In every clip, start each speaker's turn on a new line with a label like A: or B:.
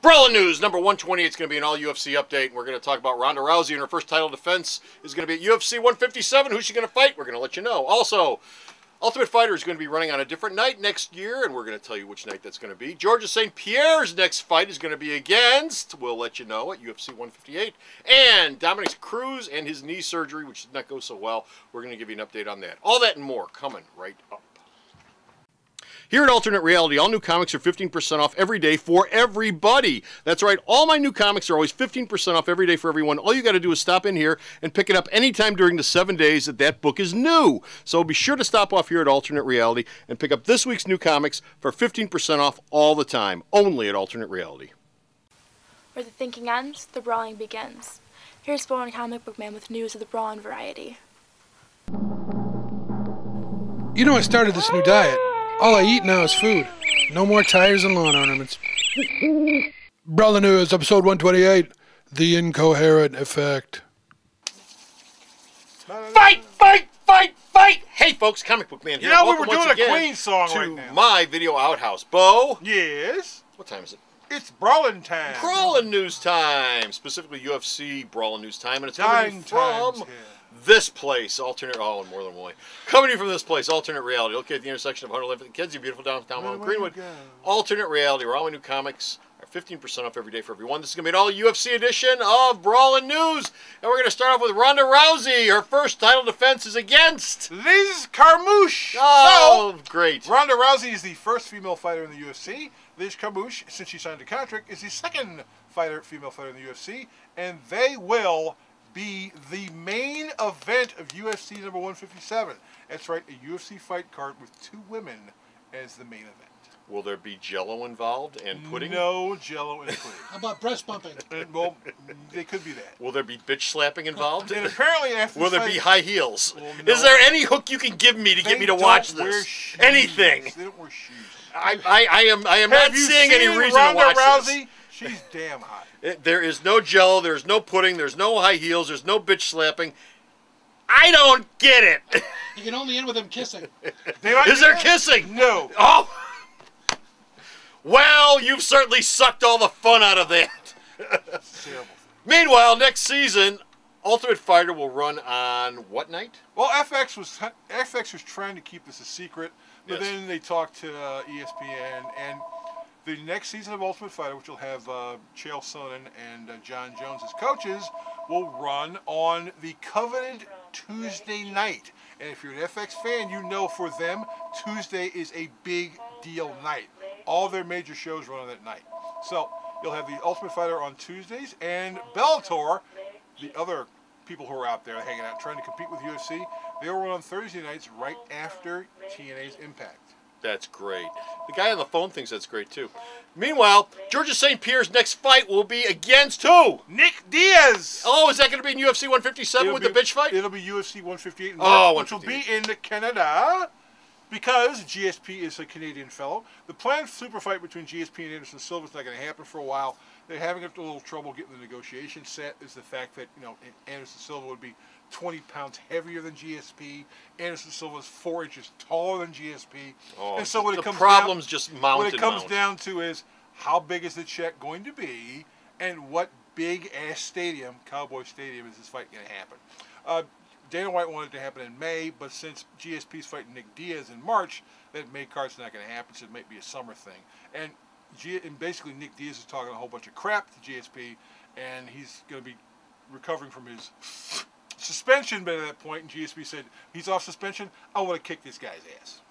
A: Brawling News, number 128 is going to be an all-UFC update, and we're going to talk about Ronda Rousey, and her first title defense is going to be at UFC 157. Who's she going to fight? We're going to let you know. Also, Ultimate Fighter is going to be running on a different night next year, and we're going to tell you which night that's going to be. Georgia St.Pierre's next fight is going to be against, we'll let you know, at UFC 158. And Dominic Cruz and his knee surgery, which did not go so well. We're going to give you an update on that. All that and more coming right up. Here at Alternate Reality, all new comics are 15% off every day for everybody. That's right, all my new comics are always 15% off every day for everyone. All you got to do is stop in here and pick it up anytime during the 7 days that book is new. So be sure to stop off here at Alternate Reality and pick up this week's new comics for 15% off all the time, only at Alternate Reality.
B: Where the thinking ends, the brawling begins. Here's Bowling Comic Book Man with news of the brawling variety.
C: You know, I started this new diet. All I eat now is food. No more tires and lawn ornaments. Brawling News, episode 128, The Incoherent Effect.
A: Fight, fight, fight, fight! Hey folks, Comic Book Man here.
D: You know, we
A: Welcome
D: were
A: once
D: doing a
A: again
D: Queen song
A: to
D: right now.
A: my video outhouse. Bo?
D: Yes?
A: What time is it?
D: It's brawling time.
A: Brawling News time, specifically UFC Brawling News time, and it's coming
D: Dying times
A: from
D: here.
A: this place, Alternate. Oh, more than one way. Coming to you from this place, Alternate Reality. Located at the intersection of 111th and Kedzie, beautiful downtown Mount Greenwood. Alternate Reality, where all my new comics are 15% off every day for everyone. This is going to be an all UFC edition of Brawling News, and we're going to start off with Ronda Rousey. Her first title defense is against
D: Liz Carmouche.
A: Oh, great.
D: Ronda Rousey is the first female fighter in the UFC. Liz Carmouche, since she signed a contract, is the second female fighter in the UFC, and they will be the main event of UFC number 157. That's right, a UFC fight card with two women as the main event.
A: Will there be Jello involved and pudding?
D: No Jello and pudding.
C: How about breast bumping?
D: Well, they could be that.
A: Will there be bitch slapping involved?
D: And apparently after
A: Will
D: the
A: there
D: fight,
A: be high heels?
D: Well, no.
A: Is there any hook you can give me to get me to watch this? Anything.
D: They don't wear shoes.
A: I am not seeing any reason to watch
D: Rousey?
A: this.
D: She's damn hot.
A: There is no Jello, there's no pudding, there's no high heels, there's no bitch slapping. I don't get it.
C: You can only end with them kissing.
A: Is there kissing?
D: No.
A: Oh. Well, you've certainly sucked all the fun out of that.
D: Terrible.
A: Meanwhile, next season, Ultimate Fighter will run on what night?
D: Well, FX was trying to keep this a secret, but
A: Yes.
D: then they talked to ESPN, and the next season of Ultimate Fighter, which will have Chael Sonnen and John Jones as coaches, will run on the coveted Tuesday night. And if you're an FX fan, you know for them, Tuesday is a big deal night. All their major shows run on that night. So you'll have the Ultimate Fighter on Tuesdays, and Bellator, the other people who are out there hanging out trying to compete with UFC, they'll run on Thursday nights right after TNA's Impact.
A: That's great. The guy on the phone thinks that's great, too. Meanwhile, Georgia St.Pierre's next fight will be against who?
D: Nick Diaz!
A: Oh, is that going to be in UFC 157 with the bitch fight?
D: It'll be UFC 158 in March, which will
A: 158.
D: be in Canada, because GSP is a Canadian fellow. The planned super fight between GSP and Anderson Silva is not going to happen for a while. They're having a little trouble getting the negotiation set. Is the fact that, you know, Anderson Silva would be 20 pounds heavier than GSP. Anderson Silva is 4 inches taller than GSP.
A: Oh,
D: and so when
A: the
D: it comes
A: problems
D: down,
A: just mount
D: what it
A: and
D: comes
A: mount.
D: down to is how big is the check going to be, and what big ass stadium, Cowboy Stadium, is this fight going to happen? Dana White wanted it to happen in May, but since GSP's fighting Nick Diaz in March, that May card's not going to happen, so it might be a summer thing. And basically Nick Diaz is talking a whole bunch of crap to GSP, and he's going to be recovering from his suspension, but at that point, and GSP said, he's off suspension, I want to kick this guy's ass.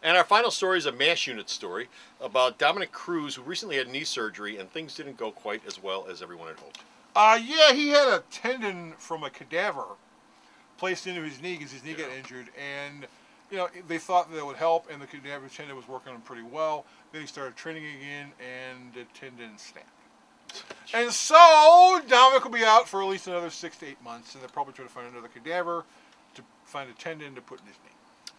A: And our final story is a MASH unit story about Dominic Cruz, who recently had knee surgery, and things didn't go quite as well as everyone had hoped.
D: Yeah, he had a tendon from a cadaver placed into his knee because his knee got injured, and you know, they thought that would help, and the cadaver tendon was working on him pretty well. Then he started training again, and the tendon snapped. And so Dominic will be out for at least another 6 to 8 months, and they're probably trying to find another cadaver to find a tendon to put in his knee.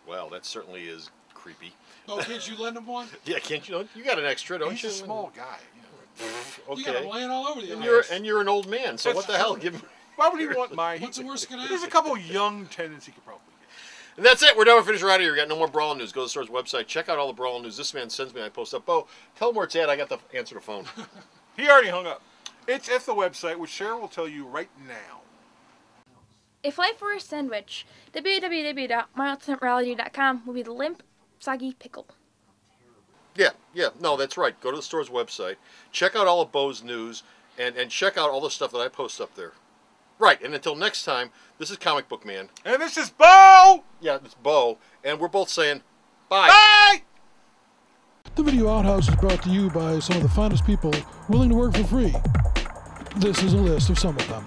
A: Well, that certainly is creepy.
C: Oh, can't you lend him one?
A: Yeah, can't you? You got an extra, don't
D: He's
A: you?
D: a small guy. You know.
A: Okay.
C: You got him laying all over the
A: And you're an old man, so
D: That's
A: what the hell?
D: true.
A: Give him.
D: Why would he want my...
C: What's the worst gonna
D: There's a
C: happen?
D: couple young tendons he could probably get.
A: And that's it. We're done. We're finished. We're out of here. We got no more Brawling News. Go to the store's website. Check out all the Brawling News. This man sends me. I post up. Bo, tell him where it's at. I got to answer the phone.
D: He already hung up. It's at the website, which Sarah will tell you right now.
B: If life were a sandwich, www.myultimatereality.com will be the limp, soggy pickle.
A: Yeah, no, that's right. Go to the store's website, check out all of Bo's news, and check out all the stuff that I post up there. Right, and until next time, this is Comic Book Man.
D: And this is Bo!
A: Yeah, it's Bo, and we're both saying bye.
D: Bye!
C: The Video Outhouse is brought to you by some of the finest people willing to work for free. This is a list of some of them.